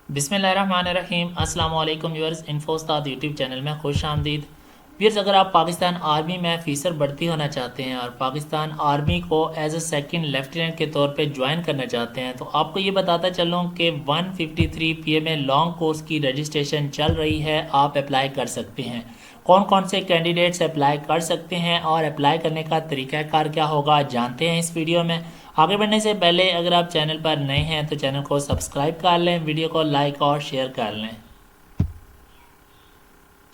बिस्मिल्लाहिर्रहमानिर्रहीम। अस्सलाम वालेकुम व्यूअर्स, इन्फो उस्ताद यूट्यूब चैनल में खुश आमदीद। व्यूअर्स, अगर आप पाकिस्तान आर्मी में फ़ीसर भर्ती होना चाहते हैं और पाकिस्तान आर्मी को एज अ सेकंड लेफ्टिनेंट के तौर पे ज्वाइन करना चाहते हैं तो आपको ये बताता चलूँ कि 153 PMA लॉन्ग कोर्स की रजिस्ट्रेशन चल रही है। आप अप्लाई कर सकते हैं। कौन कौन से कैंडिडेट्स अप्लाई कर सकते हैं और अप्लाई करने का तरीक़ाकार क्या होगा जानते हैं इस वीडियो में। आगे बढ़ने से पहले अगर आप चैनल पर नए हैं तो चैनल को सब्सक्राइब कर लें, वीडियो को लाइक और शेयर कर लें।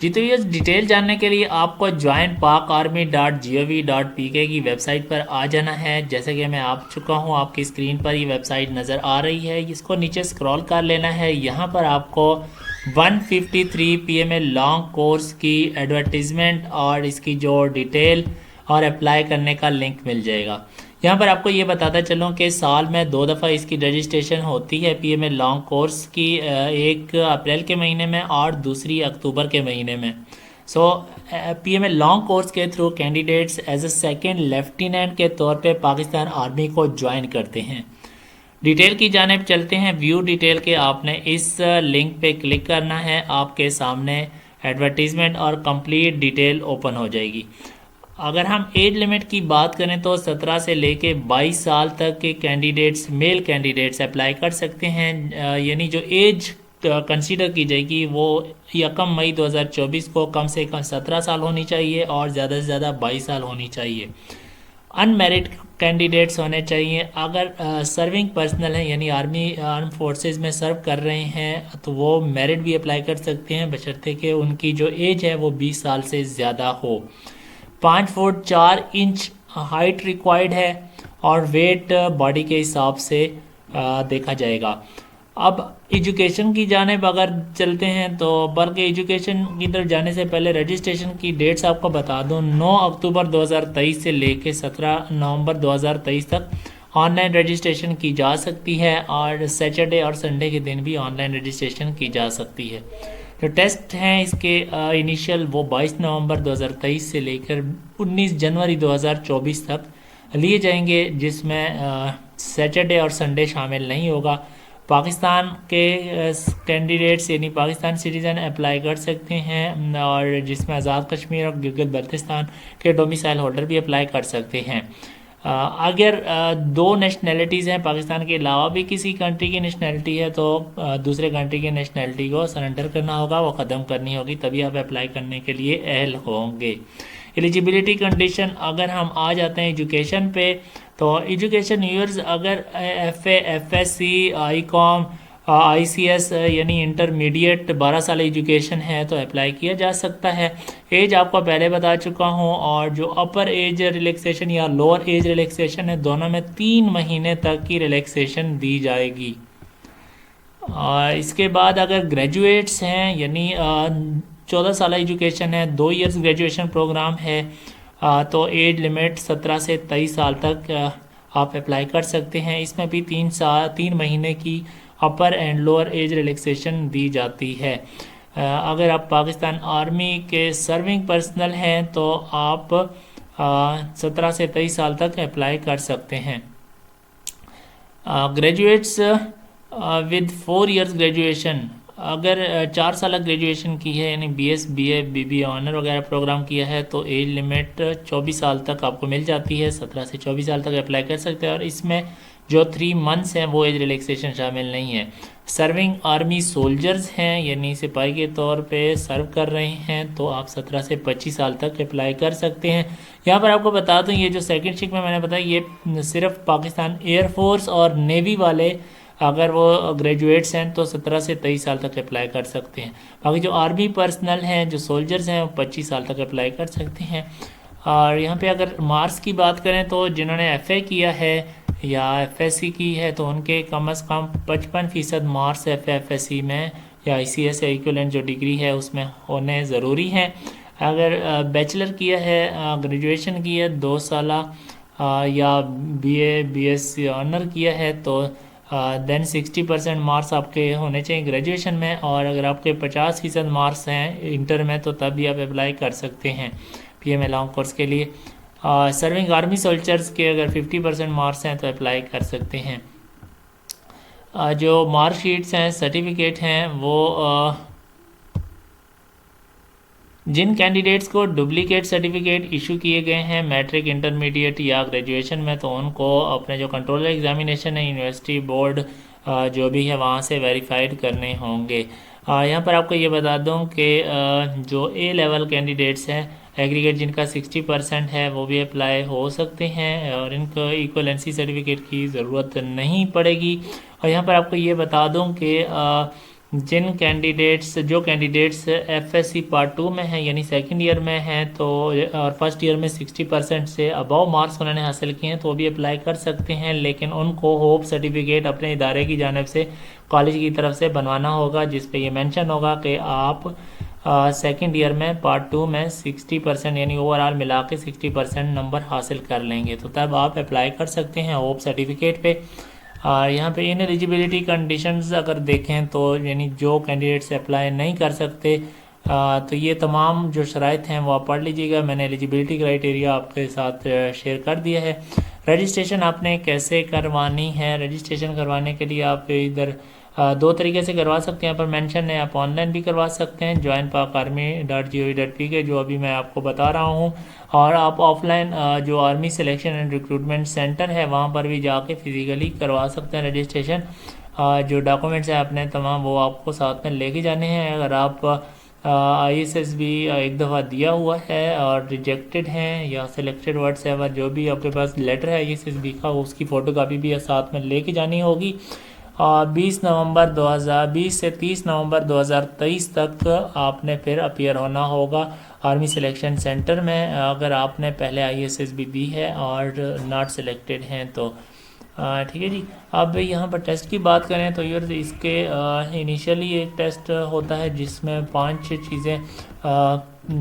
जी तो ये डिटेल जानने के लिए आपको joinpakarmy.gov.pk की वेबसाइट पर आ जाना है। जैसे कि मैं आ चुका हूँ, आपकी स्क्रीन पर ये वेबसाइट नज़र आ रही है। इसको नीचे स्क्रॉल कर लेना है। यहाँ पर आपको 153 PMA लॉन्ग कोर्स की एडवर्टीज़मेंट और इसकी जो डिटेल और अप्लाई करने का लिंक मिल जाएगा। यहाँ पर आपको ये बताता चलूँ कि साल में 2 दफ़ा इसकी रजिस्ट्रेशन होती है PMA लॉन्ग कोर्स की, एक अप्रैल के महीने में और दूसरी अक्टूबर के महीने में। PMA लॉन्ग कोर्स के through candidates as a second lieutenant के तौर पे पाकिस्तान आर्मी को ज्वाइन करते हैं। डिटेल की जानिब चलते हैं। व्यू डिटेल के आपने इस लिंक पे क्लिक करना है। आपके सामने एडवर्टीज़मेंट और कंप्लीट डिटेल ओपन हो जाएगी। अगर हम एज लिमिट की बात करें तो 17 से लेके 22 साल तक के कैंडिडेट्स, मेल कैंडिडेट्स अप्लाई कर सकते हैं। यानी जो एज कंसीडर की जाएगी वो 1 मई 2024 को कम से कम 17 साल होनी चाहिए और ज़्यादा से ज़्यादा 22 साल होनी चाहिए। अनमेरिड कैंडिडेट्स होने चाहिए। अगर सर्विंग पर्सनल हैं यानी आर्मी आर्म फोर्सेस में सर्व कर रहे हैं तो वो मेरिट भी अप्लाई कर सकते हैं, बशर्ते कि उनकी जो एज है वो 20 साल से ज़्यादा हो। 5 फुट 4 इंच हाइट रिक्वायर्ड है और वेट बॉडी के हिसाब से देखा जाएगा। अब एजुकेशन की जानिब अगर चलते हैं तो बल्कि एजुकेशन की तरफ जाने से पहले रजिस्ट्रेशन की डेट्स आपको बता दूं। 9 अक्टूबर 2023 से लेके 17 नवंबर 2023 तक ऑनलाइन रजिस्ट्रेशन की जा सकती है और सैटरडे और संडे के दिन भी ऑनलाइन रजिस्ट्रेशन की जा सकती है। जो टेस्ट हैं इसके इनिशियल वो 22 नवंबर 2023 से लेकर 19 जनवरी 2024 तक लिए जाएंगे, जिसमें सैटरडे और संडे शामिल नहीं होगा। पाकिस्तान के कैंडिडेट्स यानी पाकिस्तान सिटीज़न अप्लाई कर सकते हैं और जिसमें आज़ाद कश्मीर और गिलगित बल्तिस्तान के डोमिसाइल होल्डर भी अप्लाई कर सकते हैं। अगर 2 नेशनैलिटीज़ हैं, पाकिस्तान के अलावा भी किसी कंट्री की नेशनैलिटी है तो दूसरे कंट्री की नेशनैलिटी को सरेंडर करना होगा, वो ख़त्म करनी होगी, तभी आप अप्लाई करने के लिए अहल होंगे। एलिजिबिलिटी कंडीशन अगर हम आ जाते हैं एजुकेशन पे तो एजुकेशन ईयर्स अगर FA FSC ICOM ICS यानी इंटरमीडिएट 12 साल एजुकेशन है तो अप्लाई किया जा सकता है। एज आपको पहले बता चुका हूँ और जो अपर एज रिलैक्सेशन या लोअर एज रिलैक्सेशन है दोनों में 3 महीने तक की रिलैक्सेशन दी जाएगी। इसके बाद अगर ग्रेजुएट्स हैं यानी 14 साल एजुकेशन है, 2 इयर्स ग्रेजुएशन प्रोग्राम है तो एज लिमिट 17 से 23 साल तक आप अप्लाई कर सकते हैं। इसमें भी 3 महीने की अपर एंड लोअर एज रिलैक्सेशन दी जाती है। अगर आप पाकिस्तान आर्मी के सर्विंग पर्सनल हैं तो आप 17 से 23 साल तक अप्लाई कर सकते हैं। ग्रेजुएट्स विद 4 इयर्स ग्रेजुएशन, अगर 4 साल ग्रेजुएशन की है यानी BS BA BB ऑनर वगैरह प्रोग्राम किया है तो एज लिमिट 24 साल तक आपको मिल जाती है। 17 से 24 साल तक अप्लाई कर सकते हैं और इसमें जो 3 मंथ्स हैं वो एज रिलैक्सेशन शामिल नहीं है। सर्विंग आर्मी सोल्जर्स हैं यानी सिपाही के तौर पे सर्व कर रहे हैं तो आप 17 से 25 साल तक अप्लाई कर सकते हैं। यहाँ पर आपको बता दूँ ये जो सेकंड शिक में मैंने बताया ये सिर्फ पाकिस्तान एयरफोर्स और नेवी वाले अगर वो ग्रेजुएट्स हैं तो 17 से 23 साल तक अप्लाई कर सकते हैं। बाकी जो आर्मी पर्सनल हैं, जो सोल्जर्स हैं, वो 25 साल तक अप्लाई कर सकते हैं। और यहाँ पे अगर मार्क्स की बात करें तो जिन्होंने FA किया है या FSC की है तो उनके कम से कम 55% मार्क्स FA FSC में या ICS या इक्विवेलेंट जो डिग्री है उसमें होने ज़रूरी हैं। अगर बैचलर किया है, ग्रेजुएशन की है 2 साल या BA BSc ऑनर किया है तो देन 60% मार्क्स आपके होने चाहिए ग्रेजुएशन में। और अगर आपके 50% मार्क्स हैं इंटर में तो तब भी आप अप्लाई कर सकते हैं PMA लॉन्ग कोर्स के लिए। सर्विंग आर्मी सोल्जर्स के अगर 50% मार्क्स हैं तो अप्लाई कर सकते हैं। जो मार्कशीट्स हैं, सर्टिफिकेट हैं, वो जिन कैंडिडेट्स को डुप्लीकेट सर्टिफिकेट इशू किए गए हैं मैट्रिक, इंटरमीडिएट या ग्रेजुएशन में, तो उनको अपने जो कंट्रोलर एग्जामिनेशन है, यूनिवर्सिटी बोर्ड जो भी है वहाँ से वेरीफाइड करने होंगे। यहाँ पर आपको ये बता दूँ कि जो ए लेवल कैंडिडेट्स हैं एग्रीगेट जिनका 60% है वो भी अप्लाई हो सकते हैं और इनको इक्वलेंसी सर्टिफिकेट की ज़रूरत नहीं पड़ेगी। और यहाँ पर आपको ये बता दूँ कि जो कैंडिडेट्स एफएससी पार्ट 2 में हैं यानी सेकंड ईयर में हैं तो और फर्स्ट ईयर में 60% से अबव मार्क्स उन्होंने हासिल किए हैं तो वो भी अप्लाई कर सकते हैं, लेकिन उनको होप सर्टिफिकेट अपने इदारे की जानिब से कॉलेज की तरफ से बनवाना होगा जिस पे ये मेंशन होगा कि आप सेकंड ईयर में पार्ट 2 में 60% यानी ओवरऑल मिला के 60% नंबर हासिल कर लेंगे तो तब आप अप्लाई कर सकते हैं होप सर्टिफिकेट पे। यहाँ पे इन एलिजिबिलिटी कंडीशंस अगर देखें तो यानी जो कैंडिडेट्स अप्लाई नहीं कर सकते तो ये तमाम जो शराइत हैं वो आप पढ़ लीजिएगा। मैंने एलिजिबिलिटी क्राइटेरिया आपके साथ शेयर कर दिया है। रजिस्ट्रेशन आपने कैसे करवानी है, रजिस्ट्रेशन करवाने के लिए आप इधर दो तरीके से करवा सकते हैं, यहाँ पर मेंशन है। आप ऑनलाइन भी करवा सकते हैं joinpakarmy.gov.pk जो अभी मैं आपको बता रहा हूँ, और आप ऑफलाइन जो army selection and recruitment centre है वहाँ पर भी जाके फिज़िकली करवा सकते हैं रजिस्ट्रेशन। जो डॉक्यूमेंट्स हैं अपने तमाम वो आपको साथ में लेके जाने हैं। अगर आप ISSB एक दफ़ा दिया हुआ है और रिजेक्टेड हैं या सिलेक्टेड व्हाट्सएवर जो भी आपके पास लेटर है ISSB का उसकी फ़ोटोकॉपी भी साथ में लेके जानी होगी। 20 से 30 नवंबर 2023 तक आपने फिर अपीयर होना होगा आर्मी सिलेक्शन सेंटर में अगर आपने पहले ISSB दी है और नॉट सिलेक्टेड हैं तो। ठीक है जी। अब यहाँ पर टेस्ट की बात करें तो यार इसके इनिशियली एक टेस्ट होता है जिसमें 5 चीज़ें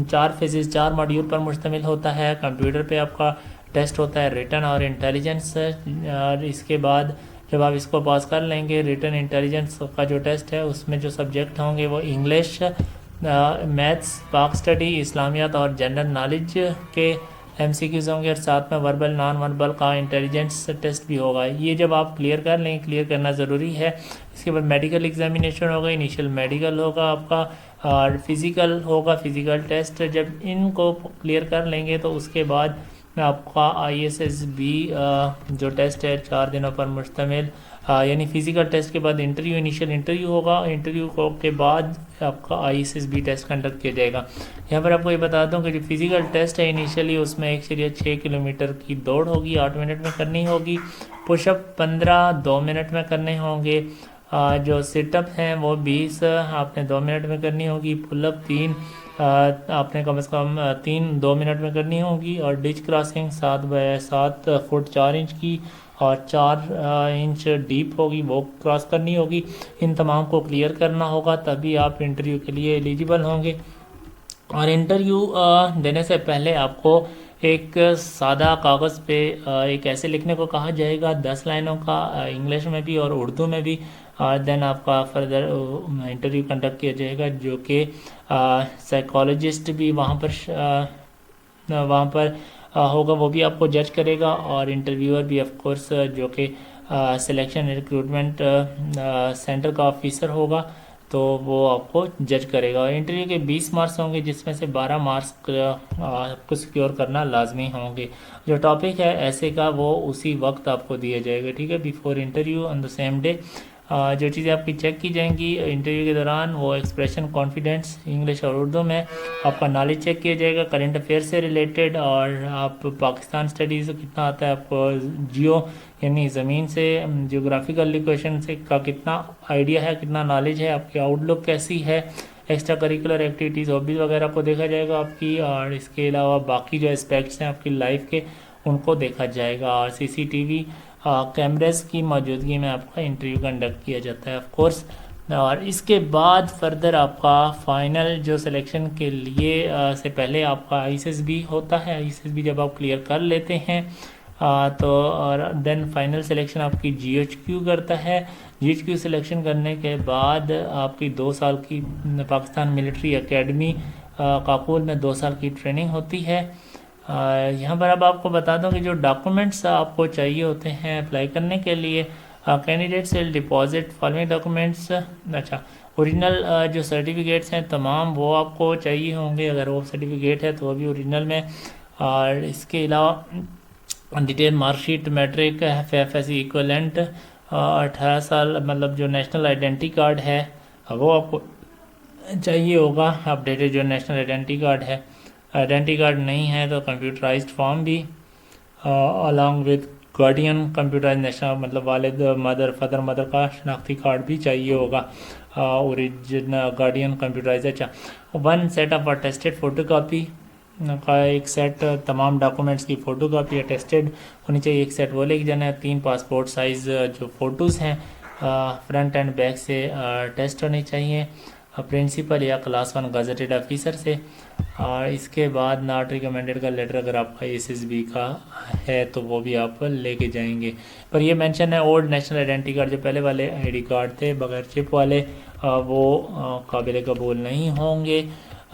4 फेजेस 4 मॉड्यूल पर मुश्तमिल होता है। कंप्यूटर पे आपका टेस्ट होता है रिटन और इंटेलिजेंस, और इसके बाद जब आप इसको पास कर लेंगे रिटन इंटेलिजेंस का जो टेस्ट है उसमें जो सब्जेक्ट होंगे वो इंग्लिश, मैथ्स, पाक स्टडी, इस्लामियात और जनरल नॉलेज के MCQs होंगे और साथ में वर्बल नॉन वर्बल का इंटेलिजेंस टेस्ट भी होगा। ये जब आप क्लियर कर लेंगे, क्लियर करना ज़रूरी है। इसके बाद मेडिकल एग्जामिनेशन होगा, इनिशियल मेडिकल होगा आपका और फिज़िकल होगा, फिज़िकल टेस्ट। जब इनको क्लियर कर लेंगे तो उसके बाद आपका ISSB जो टेस्ट है 4 दिनों पर मुश्तमिल यानी फ़िज़िकल टेस्ट के बाद इंटरव्यू, इनिशियल इंटरव्यू होगा। इंटरव्यू के बाद आपका ISSB टेस्ट कंडक्ट किया जाएगा। यहाँ पर आपको ये बता दूँ कि जो फिज़िकल टेस्ट है इनिशियली उसमें 1.6 किलोमीटर की दौड़ होगी, 8 मिनट में करनी होगी। पुशअप 15 2 मिनट में करने होंगे। जो सिटअप हैं वो 20 आपने 2 मिनट में करनी होगी। पुलअप 3 आपने कम से कम 2 मिनट में करनी होगी। और डिच क्रॉसिंग 7 फुट 4 इंच की और 4 इंच डीप होगी, वो क्रॉस करनी होगी। इन तमाम को क्लियर करना होगा तभी आप इंटरव्यू के लिए एलिजिबल होंगे। और इंटरव्यू देने से पहले आपको एक सादा कागज़ पे एक ऐसे लिखने को कहा जाएगा 10 लाइनों का, इंग्लिश में भी और उर्दू में भी। देन आपका फर्दर इंटरव्यू कंडक्ट किया जाएगा जो कि साइकोलॉजिस्ट भी वहाँ पर होगा, वो भी आपको जज करेगा। और इंटरव्यूअर भी ऑफ कोर्स जो कि सिलेक्शन रिक्रूटमेंट सेंटर का ऑफिसर होगा तो वो आपको जज करेगा। इंटरव्यू के 20 मार्क्स होंगे जिसमें से 12 मार्क्स आपको सिक्योर करना लाजमी होंगे। जो टॉपिक है ऐसे का वो उसी वक्त आपको दिया जाएगा, ठीक है, before interview on the same day. जो चीज़ें आपकी चेक की जाएंगी इंटरव्यू के दौरान वो एक्सप्रेशन, कॉन्फिडेंस, इंग्लिश और उर्दू में आपका नॉलेज चेक किया जाएगा करंट अफेयर से रिलेटेड। और आप पाकिस्तान स्टडीज़ कितना आता है आपको, जियो यानी ज़मीन से जियोग्राफिकल लोकेशन से का कितना आइडिया है, कितना नॉलेज है, आपकी आउटलुक कैसी है, एक्स्ट्रा करिकुलर एक्टिविटीज़, हॉबीज़ वगैरह को देखा जाएगा आपकी। और इसके अलावा बाकी जो एस्पेक्ट्स हैं आपकी लाइफ के उनको देखा जाएगा। और CCTV कैमरेज की मौजूदगी में आपका इंटरव्यू कंडक्ट किया जाता है ऑफ कोर्स। और इसके बाद फर्दर आपका फाइनल जो सिलेक्शन के लिए से पहले आपका ISSB होता है। ISSB जब आप क्लियर कर लेते हैं तो और देन फाइनल सिलेक्शन आपकी GHQ करता है। GHQ सिलेक्शन करने के बाद आपकी 2 साल की पाकिस्तान मिलिट्री एकेडमी काबुल में 2 साल की ट्रेनिंग होती है। यहाँ पर अब आपको बता दूं कि जो डॉक्यूमेंट्स आपको चाहिए होते हैं अप्लाई करने के लिए candidates will deposit following documents. अच्छा, ओरिजिनल जो सर्टिफिकेट्स हैं तमाम वो आपको चाहिए होंगे, अगर वो सर्टिफिकेट है तो वो भी ओरिजिनल में। और इसके अलावा detail marksheet, matric, FFSC equivalent, 18 साल मतलब जो नेशनल आइडेंटिटी कार्ड है वो आपको चाहिए होगा, अपडेटेड जो नेशनल आइडेंटिटी कार्ड है। आइडेंटिटी कार्ड नहीं है तो कंप्यूटराइज्ड फॉर्म भी along with guardian computerise national मतलब वालिद मदर का शनाख्ती कार्ड भी चाहिए होगा, ओरिजिनल गार्डियन कंप्यूटराइज। अच्छा, 1 set of attested photocopy का एक सेट, तमाम डॉक्यूमेंट्स की फ़ोटो कापी अटेस्टेड होनी चाहिए, एक सेट वो लेके जाना है। 3 पासपोर्ट साइज़ जो फ़ोटोज़ हैं फ्रंट एंड बैक से टेस्ट होनी चाहिए, प्रिंसिपल या क्लास 1 गजेटेड ऑफिसर से। और इसके बाद नॉट रिकमेंडेड का लेटर अगर आपका SSB का है तो वो भी आप लेके जाएंगे। पर ये मेंशन है ओल्ड नेशनल आइडेंटिटी कार्ड, जो पहले वाले ID कार्ड थे बगैर चिप वाले, वो काबिल कबूल नहीं होंगे।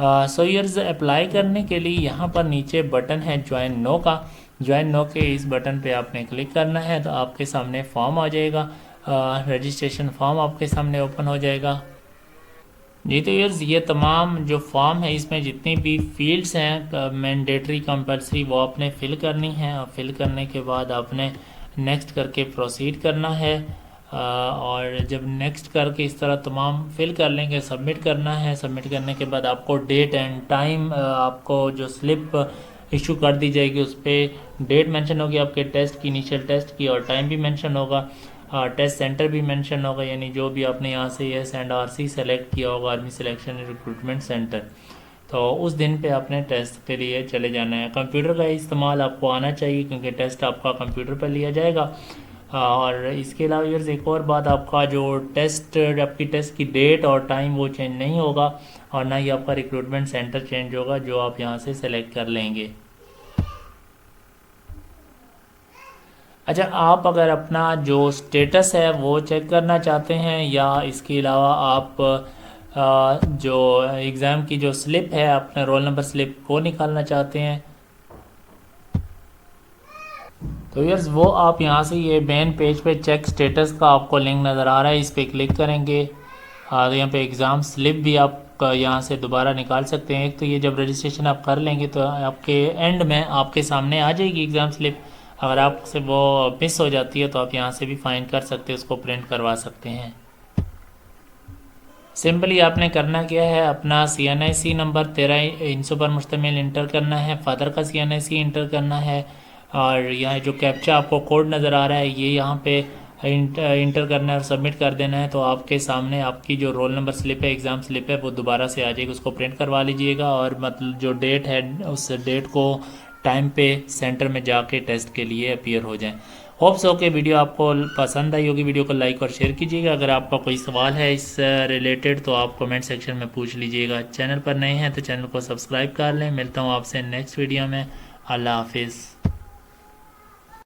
सो ईयर्स अप्लाई करने के लिए यहाँ पर नीचे बटन है ज्वाइन नो का, ज्वाइन नो के इस बटन पे आपने क्लिक करना है तो आपके सामने फॉर्म आ जाएगा, रजिस्ट्रेशन फॉर्म आपके सामने ओपन हो जाएगा। जी तो यार ये तमाम जो फॉर्म है इसमें जितनी भी फील्ड्स हैं मैंडेटरी कंपलसरी वो आपने फ़िल करनी है, और फिल करने के बाद आपने नेक्स्ट करके प्रोसीड करना है। और जब नेक्स्ट करके इस तरह तमाम फिल कर लेंगे सबमिट करना है। सबमिट करने के बाद आपको डेट एंड टाइम, आपको जो स्लिप इशू कर दी जाएगी उस पर डेट मेंशन होगी आपके टेस्ट की, इनिशियल टेस्ट की, और टाइम भी मेंशन होगा, टेस्ट सेंटर भी मेंशन होगा, यानी जो भी आपने यहाँ से SNRC सेलेक्ट किया होगा, आर्मी सिलेक्शन रिक्रूटमेंट सेंटर, तो उस दिन पे आपने टेस्ट के लिए चले जाना है। कंप्यूटर का इस्तेमाल आपको आना चाहिए क्योंकि टेस्ट आपका कंप्यूटर पर लिया जाएगा। और इसके अलावा यार एक और बात, आपका जो टेस्ट आपकी टेस्ट की डेट और टाइम वो चेंज नहीं होगा, और ना ही आपका रिक्रूटमेंट सेंटर चेंज होगा जो आप यहाँ से सेलेक्ट कर लेंगे। अच्छा, आप अगर अपना जो स्टेटस है वो चेक करना चाहते हैं या इसके अलावा आप जो एग्ज़ाम की जो स्लिप है अपना रोल नंबर स्लिप वो निकालना चाहते हैं तो यस वो आप यहाँ से ये मेन पेज पे चेक स्टेटस का आपको लिंक नज़र आ रहा है, इस पर क्लिक करेंगे। तो यहाँ पे एग्ज़ाम स्लिप भी आप यहाँ से दोबारा निकाल सकते हैं। एक तो ये जब रजिस्ट्रेशन आप कर लेंगे तो आपके एंड में आपके सामने आ जाएगी एग्ज़ाम स्लिप, अगर आपसे वो मिस हो जाती है तो आप यहाँ से भी फाइंड कर सकते हैं, उसको प्रिंट करवा सकते हैं। सिंपली आपने करना क्या है, अपना CNIC नंबर 13 इंचों पर मुश्तमिल इंटर करना है, फादर का CNIC इंटर करना है, और यहाँ जो कैप्चा आपको कोड नज़र आ रहा है ये यहाँ पे इंटर करना है और सबमिट कर देना है। तो आपके सामने आपकी जो रोल नंबर स्लिप है, एग्ज़ाम स्लिप है, वो दोबारा से आ जाएगी, उसको प्रिंट करवा लीजिएगा। और मतलब जो डेट है उस डेट को टाइम पे सेंटर में जाके टेस्ट के लिए अपीयर हो जाएं। होप्स हो के वीडियो आपको पसंद आई होगी, वीडियो को लाइक और शेयर कीजिएगा। अगर आपका कोई सवाल है इस रिलेटेड तो आप कमेंट सेक्शन में पूछ लीजिएगा। चैनल पर नए हैं तो चैनल को सब्सक्राइब कर लें। मिलता हूँ आपसे नेक्स्ट वीडियो में। अल्लाह हाफिज़।